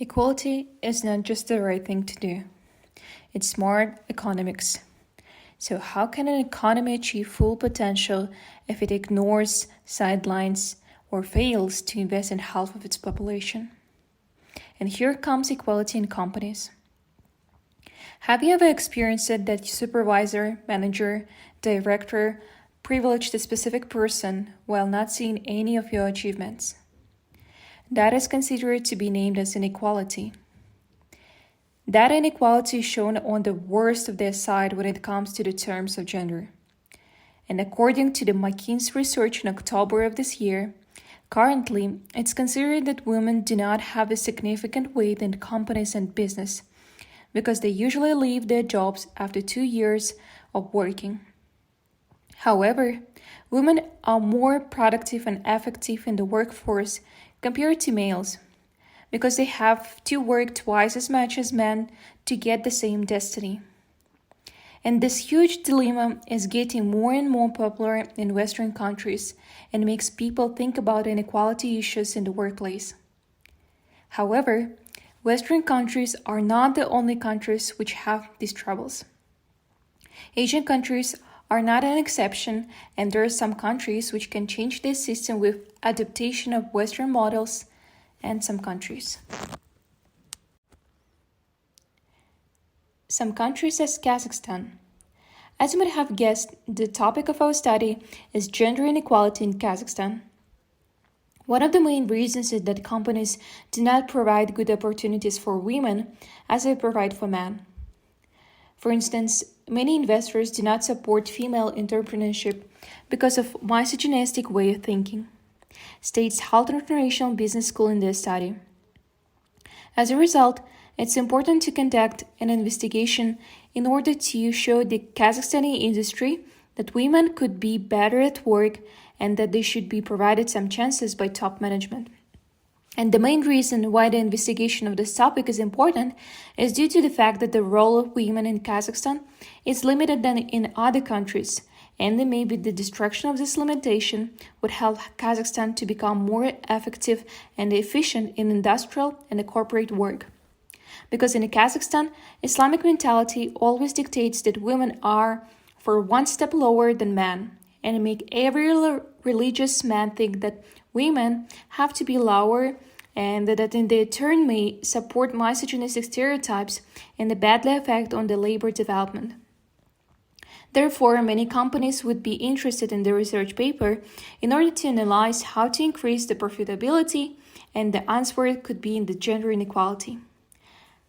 Equality is not just the right thing to do, it's smart economics. So, how can an economy achieve full potential if it ignores, sidelines, or fails to invest in half of its population? And here comes equality in companies. Have you ever experienced it that your supervisor, manager, director privileged a specific person while not seeing any of your achievements? That is considered to be named as inequality. That inequality is shown on the worst of their side when it comes to the terms of gender. And according to the McKinsey research in October of this year, currently it's considered that women do not have a significant weight in companies and business because they usually leave their jobs after 2 years of working. However, women are more productive and effective in the workforce compared to males because they have to work twice as much as men to get the same destiny. And this huge dilemma is getting more and more popular in Western countries and makes people think about inequality issues in the workplace. However, Western countries are not the only countries which have these troubles. Asian countries are not an exception, and there are some countries which can change their system with adaptation of Western models, and some countries. Some countries as Kazakhstan. As you might have guessed, the topic of our study is gender inequality in Kazakhstan. One of the main reasons is that companies do not provide good opportunities for women as they provide for men. For instance, many investors do not support female entrepreneurship because of misogynistic way of thinking, states Halton International Business School in their study. As a result, it's important to conduct an investigation in order to show the Kazakhstani industry that women could be better at work and that they should be provided some chances by top management. And the main reason why the investigation of this topic is important is due to the fact that the role of women in Kazakhstan is limited than in other countries, and maybe the destruction of this limitation would help Kazakhstan to become more effective and efficient in industrial and corporate work. Because in Kazakhstan, Islamic mentality always dictates that women are for one step lower than men, and make every religious man think that women have to be lower and that in their turn may support misogynistic stereotypes and badly affect on the labor development. Therefore, many companies would be interested in the research paper in order to analyze how to increase the profitability, and the answer could be in the gender inequality.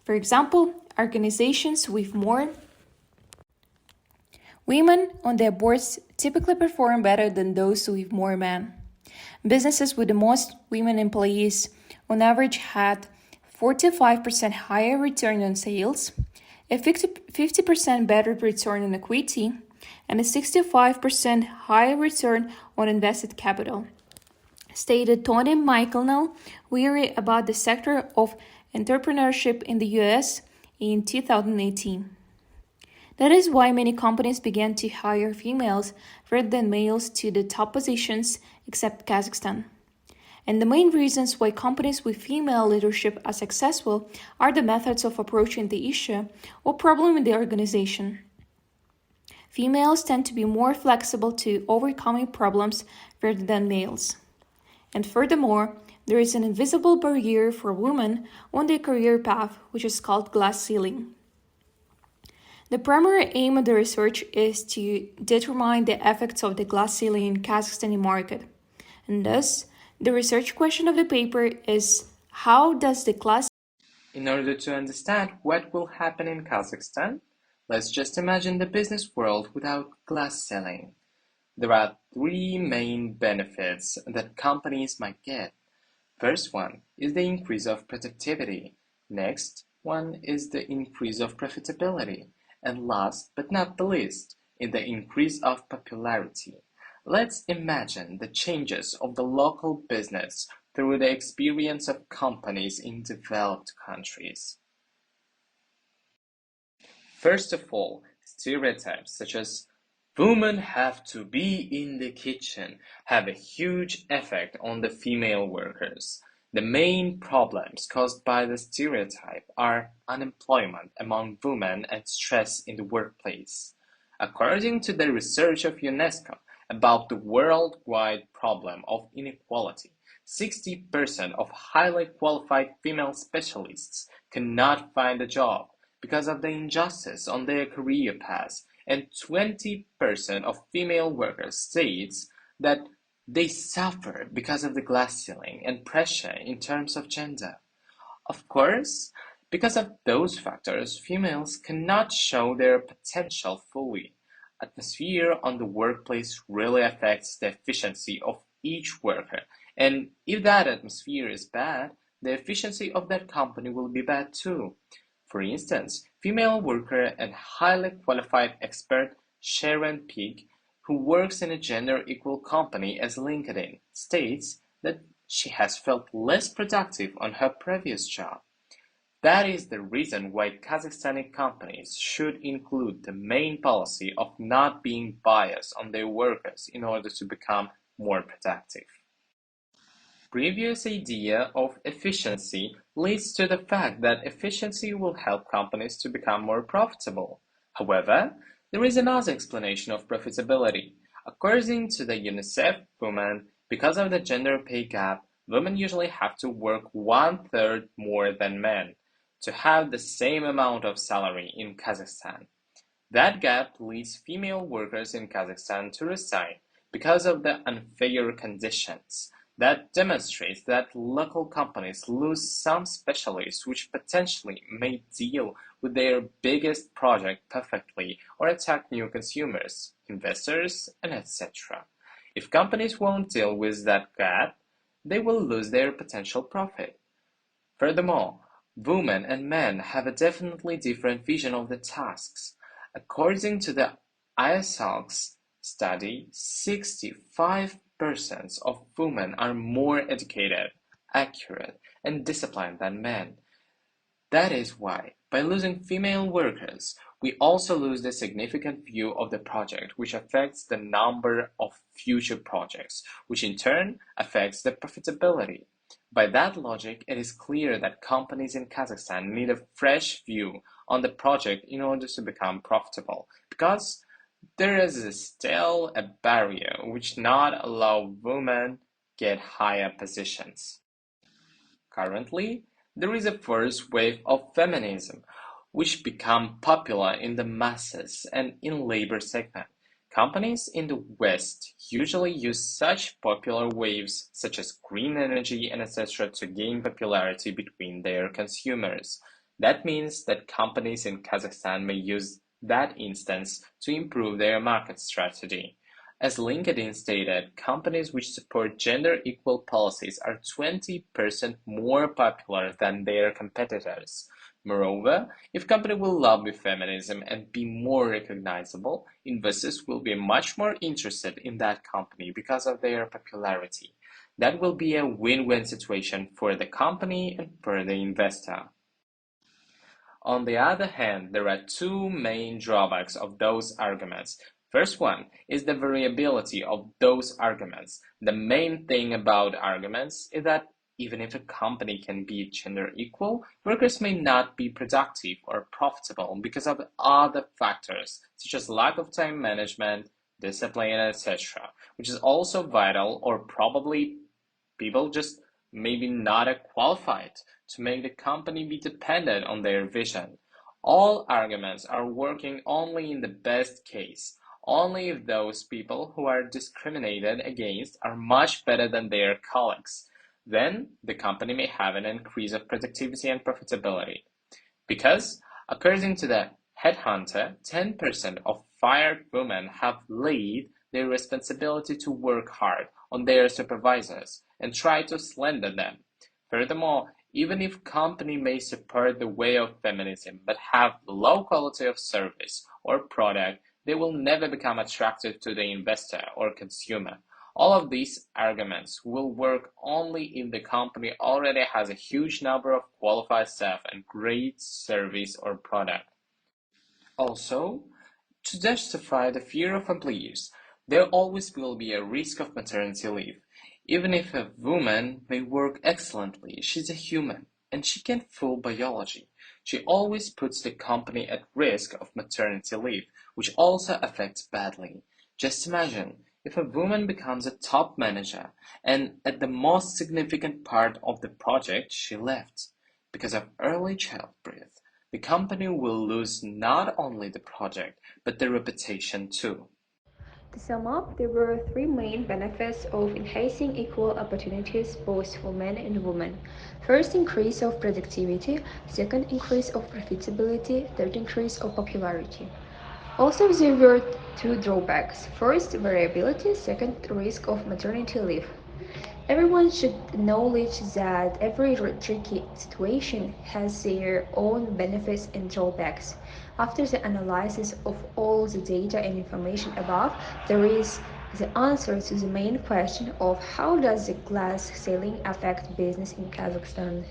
For example, organizations with more women on their boards typically perform better than those with more men. Businesses with the most women employees on average had 45% higher return on sales, a 50% better return on equity, and a 65% higher return on invested capital, stated Tony McConnell, weary about the sector of entrepreneurship in the US in 2018. That is why many companies began to hire females rather than males to the top positions, except Kazakhstan. And the main reasons why companies with female leadership are successful are the methods of approaching the issue or problem in the organization. Females tend to be more flexible to overcoming problems rather than males. And furthermore, there is an invisible barrier for women on their career path, which is called glass ceiling. The primary aim of the research is to determine the effects of the glass ceiling in Kazakhstani market. And thus, the research question of the paper is, how does the glass... In order to understand what will happen in Kazakhstan, let's just imagine the business world without glass ceiling. There are 3 main benefits that companies might get. First one is the increase of productivity. Next one is the increase of profitability. And last but not the least, in the increase of popularity. Let's imagine the changes of the local business through the experience of companies in developed countries. First of all, stereotypes such as women have to be in the kitchen have a huge effect on the female workers. The main problems caused by the stereotype are unemployment among women and stress in the workplace. According to the research of UNESCO about the worldwide problem of inequality, 60% of highly qualified female specialists cannot find a job because of the injustice on their career paths, and 20% of female workers states that they suffer because of the glass ceiling and pressure in terms of gender. Of course, because of those factors, females cannot show their potential fully. Atmosphere on the workplace really affects the efficiency of each worker, and if that atmosphere is bad, the efficiency of that company will be bad too. For instance, female worker and highly qualified expert Sharon Peake, who works in a gender-equal company as LinkedIn, states that she has felt less productive on her previous job. That is the reason why Kazakhstani companies should include the main policy of not being biased on their workers in order to become more productive. Previous idea of efficiency leads to the fact that efficiency will help companies to become more profitable. However, there is another explanation of profitability. According to the UNICEF Women, because of the gender pay gap, women usually have to work one-third more than men to have the same amount of salary in Kazakhstan. That gap leads female workers in Kazakhstan to resign because of the unfair conditions. That demonstrates that local companies lose some specialists which potentially may deal with their biggest project perfectly or attract new consumers, investors, and etc. If companies won't deal with that gap, they will lose their potential profit. Furthermore, women and men have a definitely different vision of the tasks. According to the ISOX study, 65% of women are more educated, accurate, and disciplined than men. That is why, by losing female workers, we also lose the significant view of the project, which affects the number of future projects, which in turn affects the profitability. By that logic, it is clear that companies in Kazakhstan need a fresh view on the project in order to become profitable, because there is still a barrier which not allow women get higher positions. Currently, there is a first wave of feminism, which become popular in the masses and in labor segment. Companies in the West usually use such popular waves such as green energy and etc. to gain popularity between their consumers. That means that companies in Kazakhstan may use that instance to improve their market strategy. As LinkedIn stated, companies which support gender-equal policies are 20% more popular than their competitors. Moreover, if company will lobby feminism and be more recognizable, investors will be much more interested in that company because of their popularity. That will be a win-win situation for the company and for the investor. On the other hand, there are two main drawbacks of those arguments. First one is the variability of those arguments. The main thing about arguments is that even if a company can be gender equal, workers may not be productive or profitable because of other factors, such as lack of time management, discipline, etc., which is also vital, or probably people just maybe not qualified to make the company be dependent on their vision. All arguments are working only in the best case, only if those people who are discriminated against are much better than their colleagues. Then the company may have an increase of productivity and profitability. Because, according to the headhunter, 10% of fired women have laid their responsibility to work hard on their supervisors and try to slander them. Furthermore, even if company may support the way of feminism but have low quality of service or product, they will never become attractive to the investor or consumer. All of these arguments will work only if the company already has a huge number of qualified staff and great service or product. Also, to justify the fear of employees, there always will be a risk of maternity leave. Even if a woman may work excellently, she's a human, and she can't fool biology. She always puts the company at risk of maternity leave, which also affects badly. Just imagine if a woman becomes a top manager and at the most significant part of the project she left because of early childbirth. The company will lose not only the project, but the reputation too. To sum up, there were three main benefits of enhancing equal opportunities both for men and women. First, increase of productivity. Second, increase of profitability. Third, increase of popularity. Also, there were two drawbacks. First, variability. Second, risk of maternity leave. Everyone should acknowledge that every tricky situation has their own benefits and drawbacks. After the analysis of all the data and information above, there is the answer to the main question of how does the glass ceiling affect business in Kazakhstan.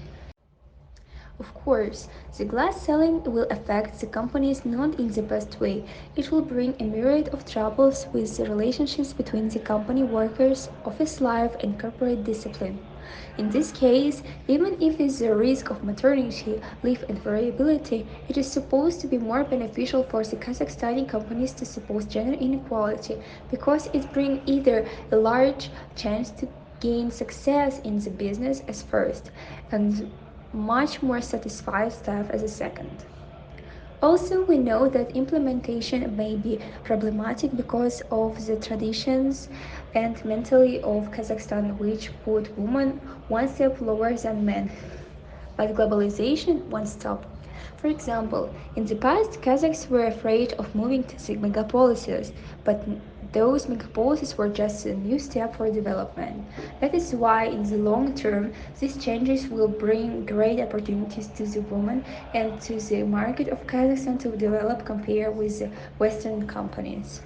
Of course, the glass ceiling will affect the companies not in the best way. It will bring a myriad of troubles with the relationships between the company workers, office life, and corporate discipline. In this case, even if there is a risk of maternity leave and variability, it is supposed to be more beneficial for the Kazakhstani companies to support gender inequality because it brings either a large chance to gain success in the business as first and much more satisfied staff as a second. Also, we know that implementation may be problematic because of the traditions and mentality of Kazakhstan, which put women one step lower than men. But globalization won't stop. For example, in the past, Kazakhs were afraid of moving to the megapolises, but those megapolises were just a new step for development. That is why, in the long term, these changes will bring great opportunities to the women and to the market of Kazakhstan to develop compared with the Western companies.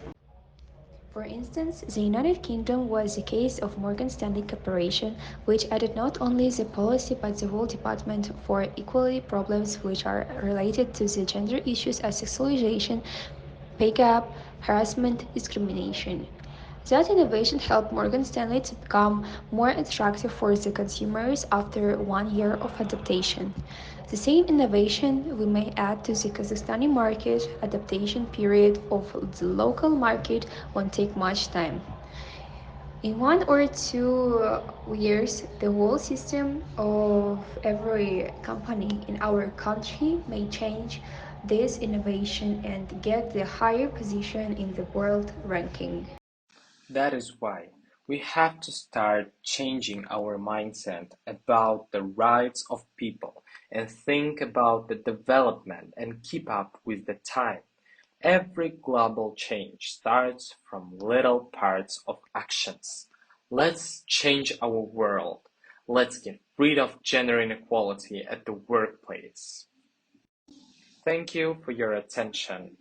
For instance, the United Kingdom was a case of Morgan Stanley Corporation, which added not only the policy but the whole department for equality problems which are related to the gender issues as sexualization, pay gap, harassment, discrimination. That innovation helped Morgan Stanley to become more attractive for the consumers after 1 year of adaptation. The same innovation we may add to the Kazakhstani market. Adaptation period of the local market won't take much time. In 1 or 2 years, the whole system of every company in our country may change this innovation and get the higher position in the world ranking. That is why we have to start changing our mindset about the rights of people and think about the development and keep up with the time. Every global change starts from little parts of actions. Let's change our world. Let's get rid of gender inequality at the workplace. Thank you for your attention.